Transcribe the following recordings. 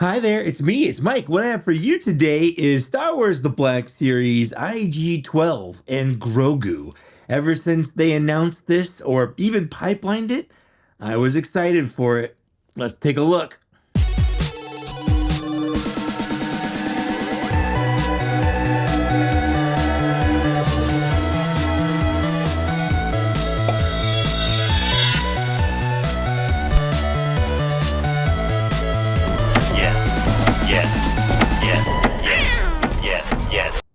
Hi there, it's me, it's Mike. What I have for you today is Star Wars The Black Series IG-12 and Grogu. Ever since they announced this, or even pipelined it, I was excited for it. Let's take a look.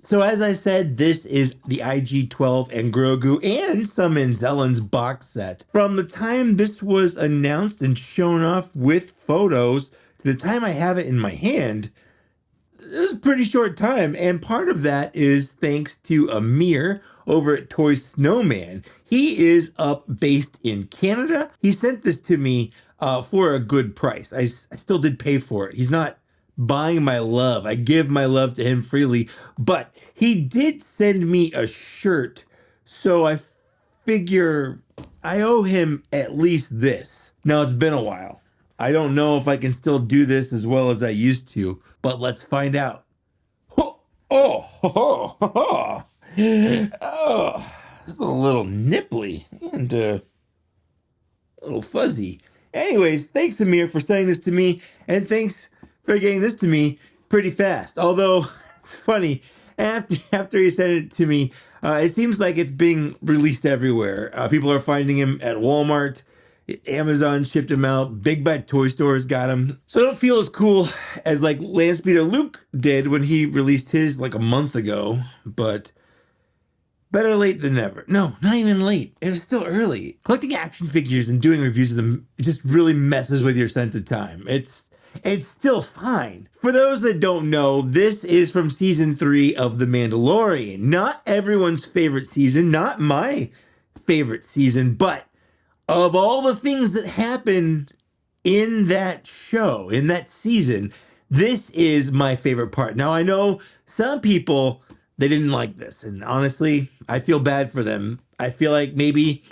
So as I said, this is the IG-12 and Grogu and some Anzellans box set. From the time this was announced and shown off with photos to the time I have it in my hand, it was a pretty short time. And part of that is thanks to Amir over at ToySnowman. He is based in Canada. He sent this to me for a good price. I still did pay for it. He's not buying my love. I give my love to him freely, but he did send me a shirt, so I figure I owe him at least this. Now, it's been a while. I don't know if I can still do this as well as I used to, but let's find out. Oh, it's a little nipply and a little fuzzy. Anyways, thanks, Amir, for sending this to me, and thanks for getting this to me pretty fast. Although it's funny, after he sent it to me, it seems like it's being released everywhere. People are finding him at Walmart. Amazon shipped him out. Big Bad Toy Stores got him. So I don't feel as cool as like Landspeeder Luke did when he released his like a month ago. But better late than never. No, not even late. It was still early. Collecting action figures and doing reviews of them just really messes with your sense of time. It's still fine. For those that don't know, this is from season 3 of The Mandalorian. Not everyone's favorite season, not my favorite season, but of all the things that happen in that show, in that season, this is my favorite part. Now, I know some people, they didn't like this, and honestly, I feel bad for them. I feel like maybe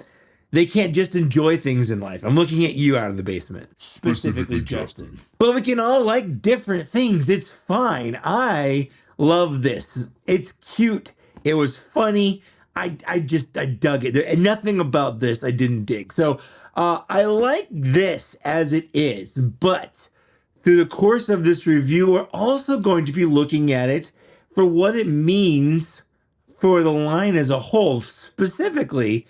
they can't just enjoy things in life. I'm looking at you out of the basement, specifically Justin. But we can all like different things. It's fine. I love this. It's cute. It was funny. I dug it. And nothing about this I didn't dig. So I like this as it is. But through the course of this review, we're also going to be looking at it for what it means for the line as a whole, specifically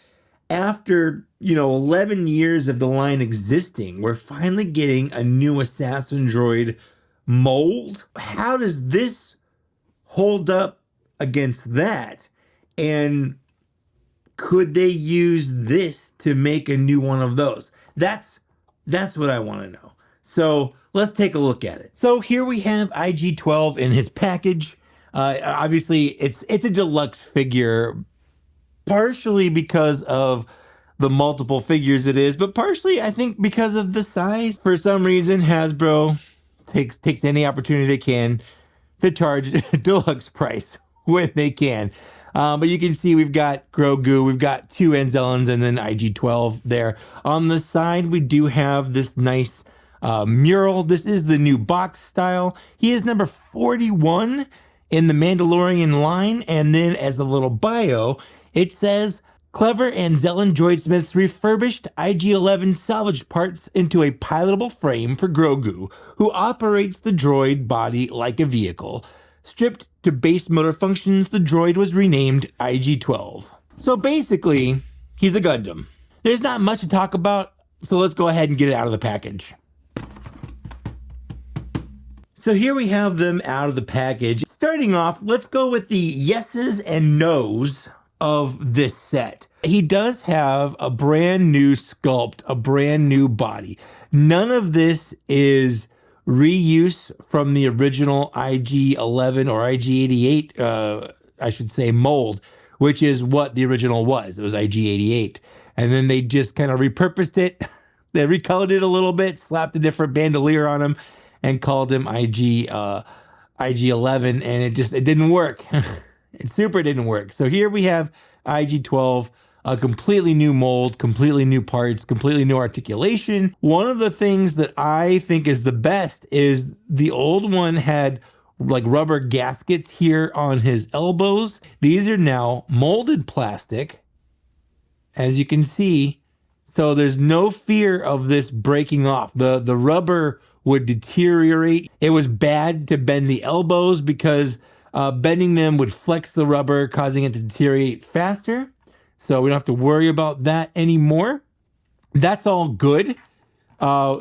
after, 11 years of the line existing, we're finally getting a new assassin droid mold. How does this hold up against that? And could they use this to make a new one of those? That's what I want to know. So let's take a look at it. So here we have IG-12 in his package. Obviously, it's a deluxe figure, partially because of the multiple figures it is, but partially I think because of the size. For some reason, Hasbro takes any opportunity they can to charge a deluxe price when they can. But you can see we've got Grogu, we've got 2 Anzellans, and then IG-12 there. On the side, we do have this nice mural. This is the new box style. He is number 41 in the Mandalorian line, and then as a little bio, it says, clever Anzellan droidsmiths refurbished IG-11 salvage parts into a pilotable frame for Grogu, who operates the droid body like a vehicle. Stripped to base motor functions, the droid was renamed IG-12. So basically, he's a Gundam. There's not much to talk about, so let's go ahead and get it out of the package. So here we have them out of the package. Starting off, let's go with the yeses and nos of this set. He does have a brand new sculpt, a brand new body. None of this is reuse from the original IG-11 or IG-88, I should say, mold, which is what the original was. It was IG-88. And then they just kind of repurposed it. They recolored it a little bit, slapped a different bandolier on him, and called him IG-11, and it didn't work. It super didn't work. So here we have IG-12 a completely new mold, completely new parts, completely new articulation. One of the things that I think is the best is the old one had like rubber gaskets here on his elbows. These are now molded plastic, as you can see. So there's no fear of this breaking off. The rubber would deteriorate. It was bad to bend the elbows because bending them would flex the rubber, causing it to deteriorate faster. So we don't have to worry about that anymore. That's all good.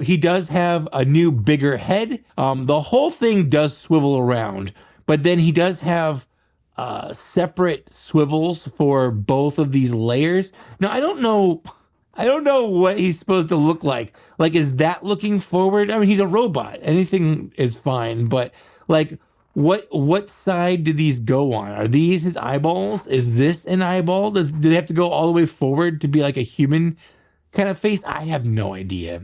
He does have a new bigger head. The whole thing does swivel around, but then he does have separate swivels for both of these layers. Now, I don't know what he's supposed to look like. Like, is that looking forward? I mean, he's a robot. Anything is fine, but like, what side do these go on? Are these his eyeballs? Is this an eyeball? Do they have to go all the way forward to be like a human kind of face? I have no idea.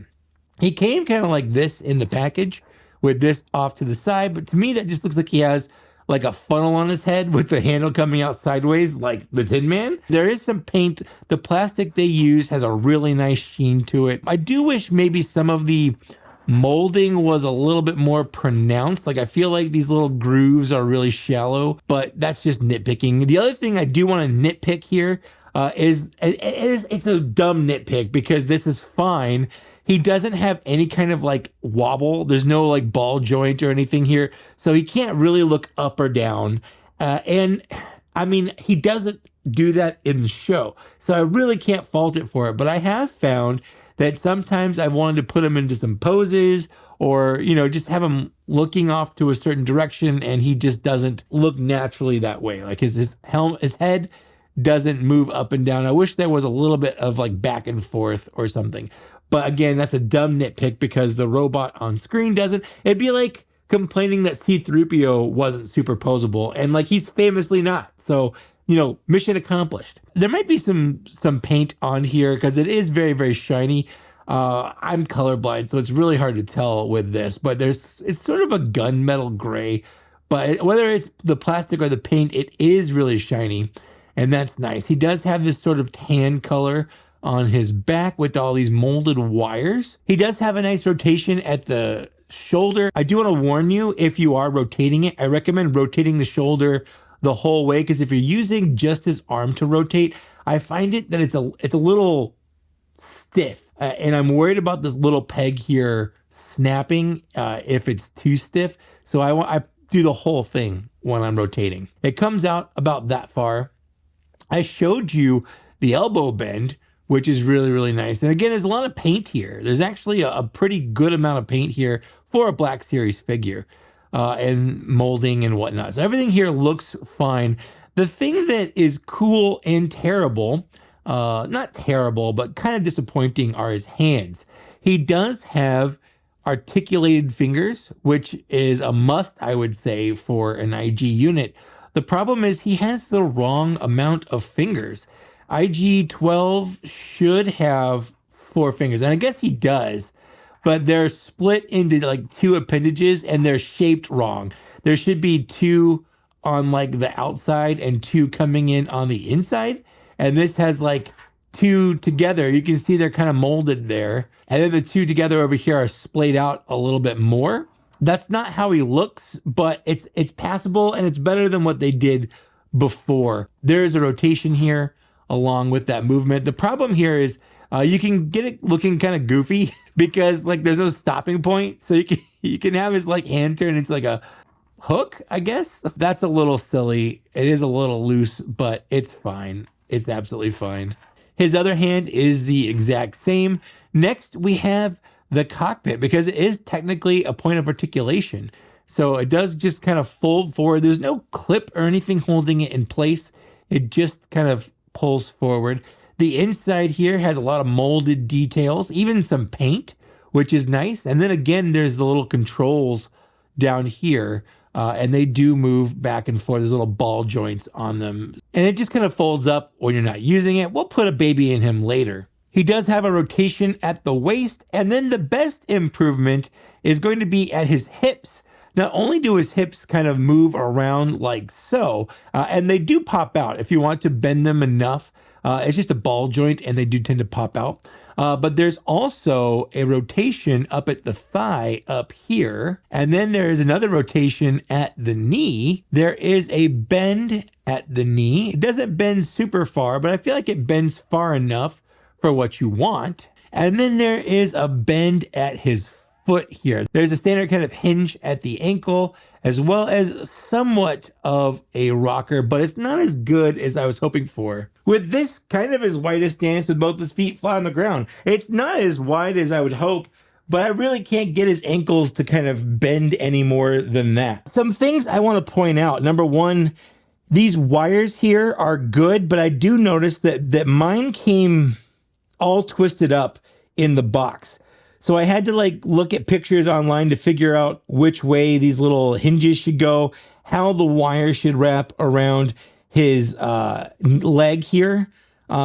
He came kind of like this in the package with this off to the side, but to me that just looks like he has like a funnel on his head with the handle coming out sideways like the Tin Man. There is some paint. The plastic they use has a really nice sheen to it. I do wish maybe some of the molding was a little bit more pronounced. Like, I feel like these little grooves are really shallow, but that's just nitpicking. The other thing I do want to nitpick here is it's a dumb nitpick because this is fine. He doesn't have any kind of like wobble. There's no like ball joint or anything here. So he can't really look up or down. And I mean, he doesn't do that in the show. So I really can't fault it for it. But I have found that sometimes I wanted to put him into some poses or, you know, just have him looking off to a certain direction and he just doesn't look naturally that way. Like his head doesn't move up and down. I wish there was a little bit of like back and forth or something. But again, that's a dumb nitpick because the robot on screen doesn't. It'd be like complaining that C-3PO wasn't superposable, and like he's famously not. So, you know, mission accomplished. There might be some paint on here because it is very, very shiny. I'm colorblind, so it's really hard to tell with this, but it's sort of a gunmetal gray. But whether it's the plastic or the paint, it is really shiny, and that's nice. He does have this sort of tan color on his back with all these molded wires. He does have a nice rotation at the shoulder. I do want to warn you, if you are rotating it, I recommend rotating the shoulder the whole way, because if you're using just his arm to rotate, I find it that it's a little stiff, and I'm worried about this little peg here snapping if it's too stiff. So I do the whole thing when I'm rotating. It comes out about that far. I showed you the elbow bend, which is really, really nice. And again, there's a lot of paint here. There's actually a pretty good amount of paint here for a Black Series figure and molding and whatnot. So everything here looks fine. The thing that is cool and terrible, not terrible, but kind of disappointing, are his hands. He does have articulated fingers, which is a must, I would say, for an IG unit. The problem is he has the wrong amount of fingers. IG-12 should have 4 fingers, and I guess he does, but they're split into like 2 appendages and they're shaped wrong. There should be 2 on like the outside and 2 coming in on the inside, and this has like 2 together. You can see they're kind of molded there, and then the 2 together over here are splayed out a little bit more. That's not how he looks, but it's passable, and it's better than what they did before. There is a rotation here along with that movement. The problem here is you can get it looking kind of goofy because like there's no stopping point. So you can have his like hand turn into like a hook, I guess. That's a little silly. It is a little loose, but it's fine. It's absolutely fine. His other hand is the exact same. Next, we have the cockpit, because it is technically a point of articulation. So it does just kind of fold forward. There's no clip or anything holding it in place. It just kind of pulls forward. The inside here has a lot of molded details, even some paint, which is nice. And then again, there's the little controls down here, and they do move back and forth. There's little ball joints on them, and it just kind of folds up when you're not using it. We'll put a baby in him later. He does have a rotation at the waist, and then the best improvement is going to be at his hips. Not only do his hips kind of move around like so, and they do pop out if you want to bend them enough. It's just a ball joint, and they do tend to pop out. But there's also a rotation up at the thigh up here. And then there's another rotation at the knee. There is a bend at the knee. It doesn't bend super far, but I feel like it bends far enough for what you want. And then there is a bend at his foot here. There's a standard kind of hinge at the ankle, as well as somewhat of a rocker, but it's not as good as I was hoping for. With this kind of his widest stance with both his feet flat on the ground, it's not as wide as I would hope, but I really can't get his ankles to kind of bend any more than that. Some things I want to point out. Number one, these wires here are good, but I do notice that mine came all twisted up in the box. So I had to like look at pictures online to figure out which way these little hinges should go, how the wire should wrap around his leg here,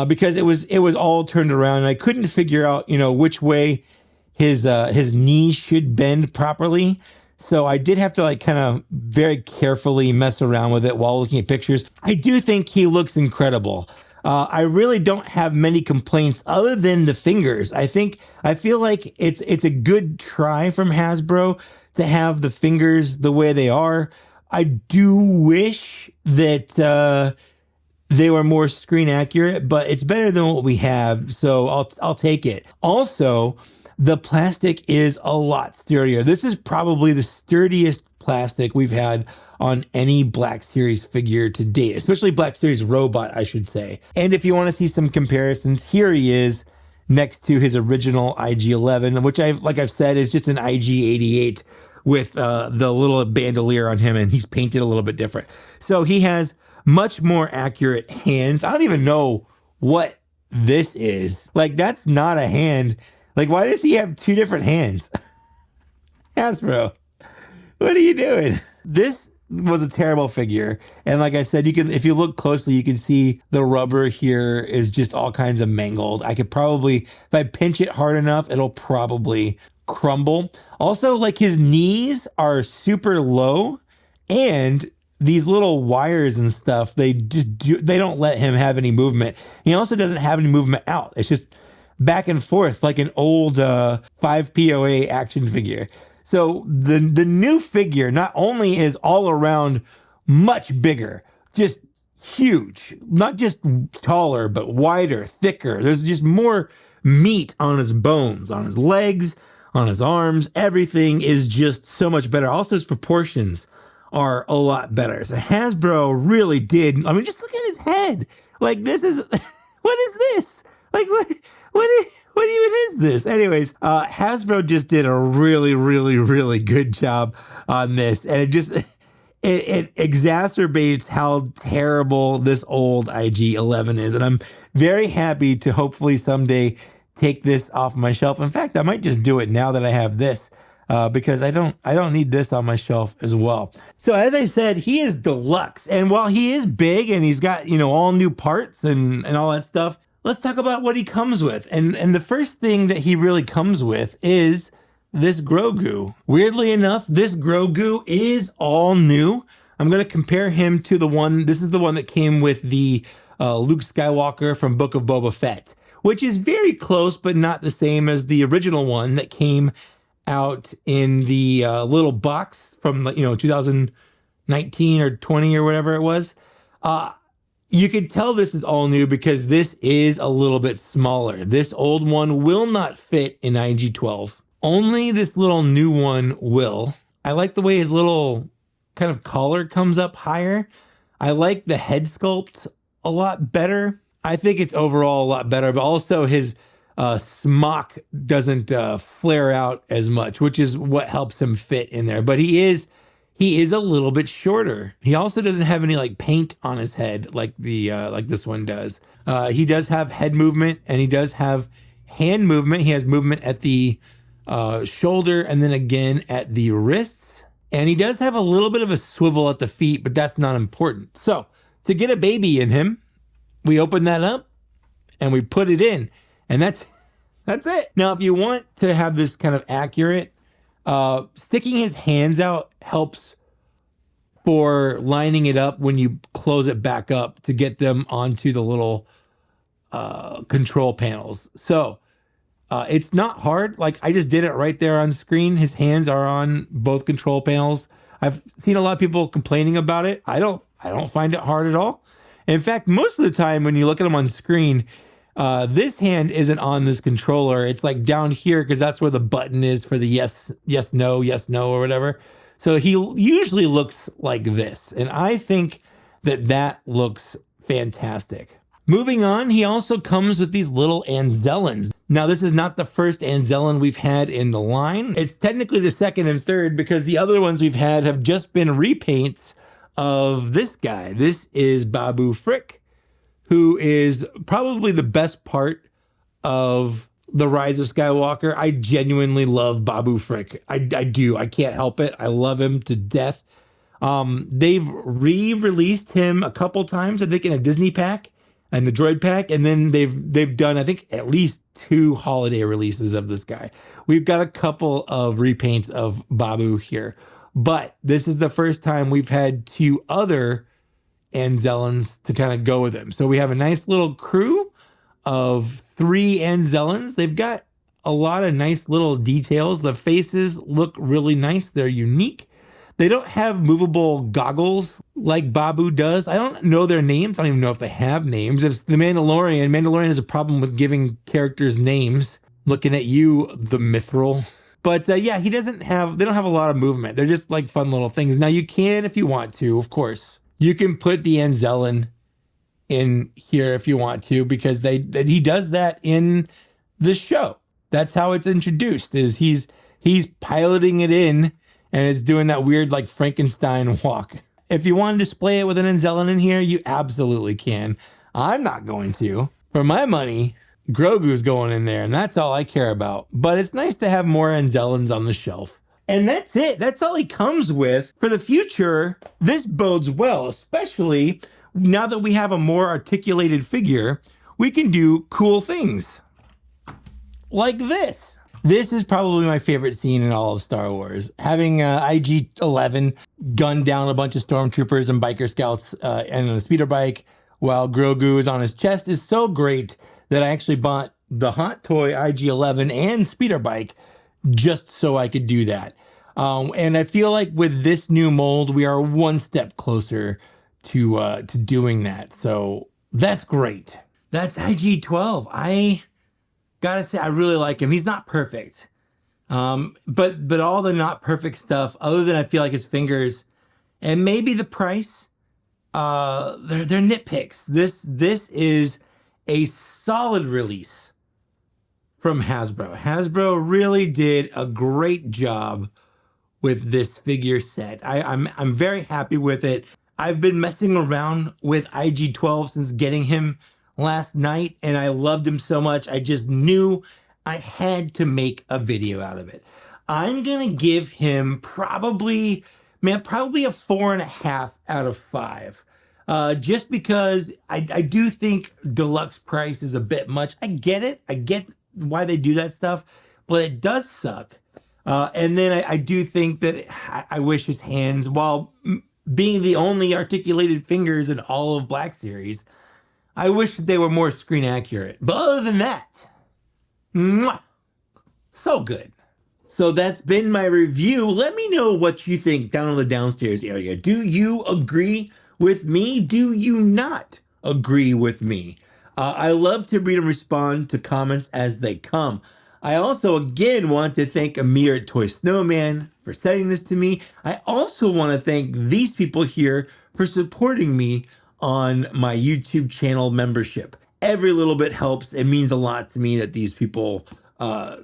because it was all turned around, and I couldn't figure out, which way his knees should bend properly. So I did have to like kind of very carefully mess around with it while looking at pictures. I do think he looks incredible. I really don't have many complaints other than the fingers. I feel like it's a good try from Hasbro to have the fingers the way they are. I do wish that they were more screen accurate, but it's better than what we have, so I'll take it. Also, the plastic is a lot sturdier. This is probably the sturdiest plastic we've had on any Black Series figure to date, especially Black Series robot, I should say. And if you want to see some comparisons, here he is next to his original IG-11, which like I've said, is just an IG-88 with the little bandolier on him, and he's painted a little bit different. So he has much more accurate hands. I don't even know what this is. Like, that's not a hand. Like, why does he have two different hands? Hasbro, what are you doing? This was a terrible figure. And like I said, if you look closely, you can see the rubber here is just all kinds of mangled. I could probably, if I pinch it hard enough, it'll probably crumble. Also, like, his knees are super low, and these little wires and stuff, they don't let him have any movement. He also doesn't have any movement out. It's just back and forth like an old 5POA action figure. So the new figure not only is all around much bigger, just huge, not just taller, but wider, thicker. There's just more meat on his bones, on his legs, on his arms. Everything is just so much better. Also, his proportions are a lot better. So Hasbro really did. I mean, just look at his head. Like, this is, what is this? Like, what even is this? Anyways, Hasbro just did a really, really, really good job on this. And it exacerbates how terrible this old IG-11 is. And I'm very happy to hopefully someday take this off my shelf. In fact, I might just do it now that I have this, because I don't need this on my shelf as well. So as I said, he is deluxe. And while he is big and he's got, all new parts and all that stuff, let's talk about what he comes with. And the first thing that he really comes with is this Grogu. Weirdly enough, this Grogu is all new. I'm going to compare him to this is the one that came with the Luke Skywalker from Book of Boba Fett, which is very close, but not the same as the original one that came out in the little box from 2019 or 20 or whatever it was. You could tell this is all new because this is a little bit smaller. This old one will not fit in IG-12. Only this little new one will. I like the way his little kind of collar comes up higher. I like the head sculpt a lot better. I think it's overall a lot better, but also his smock doesn't flare out as much, which is what helps him fit in there. But he is a little bit shorter. He also doesn't have any like paint on his head like this one does. He does have head movement, and he does have hand movement. He has movement at the shoulder and then again at the wrists. And he does have a little bit of a swivel at the feet, but that's not important. So to get a baby in him, we open that up and we put it in, and that's it. Now, if you want to have this kind of accurate, sticking his hands out helps for lining it up when you close it back up to get them onto the little control panels. So it's not hard. Like, I just did it right there on screen. His hands are on both control panels. I've seen a lot of people complaining about it. I don't find it hard at all. In fact, most of the time when you look at him on screen, this hand isn't on this controller. It's like down here because that's where the button is for the yes, no, or whatever. So he usually looks like this. And I think that looks fantastic. Moving on, he also comes with these little Anzellans. Now, this is not the first Anzellan we've had in the line. It's technically the second and third because the other ones we've had have just been repaints of this guy. This is Babu Frick, who is probably the best part of The Rise of Skywalker. I genuinely love Babu Frick. I do. I can't help it. I love him to death. They've re-released him a couple times, I think, in a Disney pack and the droid pack, and then they've done, I think, at least 2 holiday releases of this guy. We've got a couple of repaints of Babu here, but this is the first time we've had 2 other Anzellans to kind of go with him. So we have a nice little crew of 3 Anzellans. They've got a lot of nice little details. The faces look really nice. They're unique. They don't have movable goggles like Babu does. I don't know their names. I don't even know if they have names. It's the Mandalorian. Mandalorian has a problem with giving characters names. Looking at you, the Mithril. But yeah, they don't have a lot of movement. They're just like fun little things. Now you can, if you want to, of course, you can put the Anzellan in here if you want to, because he does that in the show. That's how it's introduced, is he's piloting it in, and it's doing that weird like Frankenstein walk. If you want to display it with an Anzellan in here, you absolutely can. I'm not going to. For my money, Grogu's going in there, and that's all I care about. But it's nice to have more Anzellans on the shelf. And that's it. That's all he comes with. For the future, this bodes well, especially now that we have a more articulated figure. We can do cool things like this. This is probably my favorite scene in all of Star Wars. Having IG-12 gun down a bunch of stormtroopers and biker scouts and a speeder bike while Grogu is on his chest is so great that I actually bought the Hot Toy IG-11 and speeder bike just so I could do that. And I feel like with this new mold, we are one step closer to doing that. So that's great. That's IG-12. I gotta say, I really like him. He's not perfect. But all the not perfect stuff, other than I feel like his fingers and maybe the price, they're nitpicks. This is a solid release from Hasbro. Hasbro really did a great job with this figure set. I'm very happy with it. I've been messing around with IG-12 since getting him last night, and I loved him so much. I just knew I had to make a video out of it. I'm gonna give him probably a 4.5 out of 5. Just because I do think deluxe price is a bit much. I get it. I get why they do that stuff, but it does suck. And then I do think that I wish his hands, while being the only articulated fingers in all of Black Series, I wish they were more screen accurate. But other than that, mwah, so good. So that's been my review. Let me know what you think down in the downstairs area. Do you agree with me? Do you not agree with me? I love to read and respond to comments as they come. I also, again, want to thank Amir at ToySnowman for sending this to me. I also want to thank these people here for supporting me on my YouTube channel membership. Every little bit helps. It means a lot to me that these people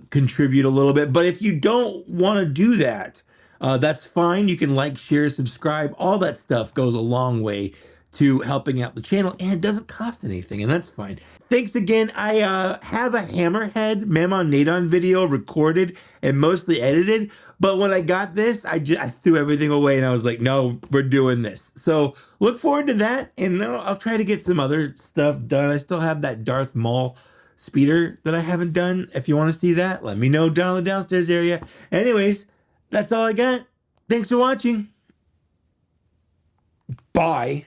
contribute a little bit. But if you don't want to do that, that's fine. You can like, share, subscribe. All that stuff goes a long way to helping out the channel, and it doesn't cost anything, and that's fine. Thanks again. I have a Hammerhead Mammon Nadon video recorded and mostly edited, but when I got this, I threw everything away, and I was like, no, we're doing this. So look forward to that, and I'll try to get some other stuff done. I still have that Darth Maul speeder that I haven't done. If you want to see that, let me know down in the downstairs area. Anyways, that's all I got. Thanks for watching. Bye.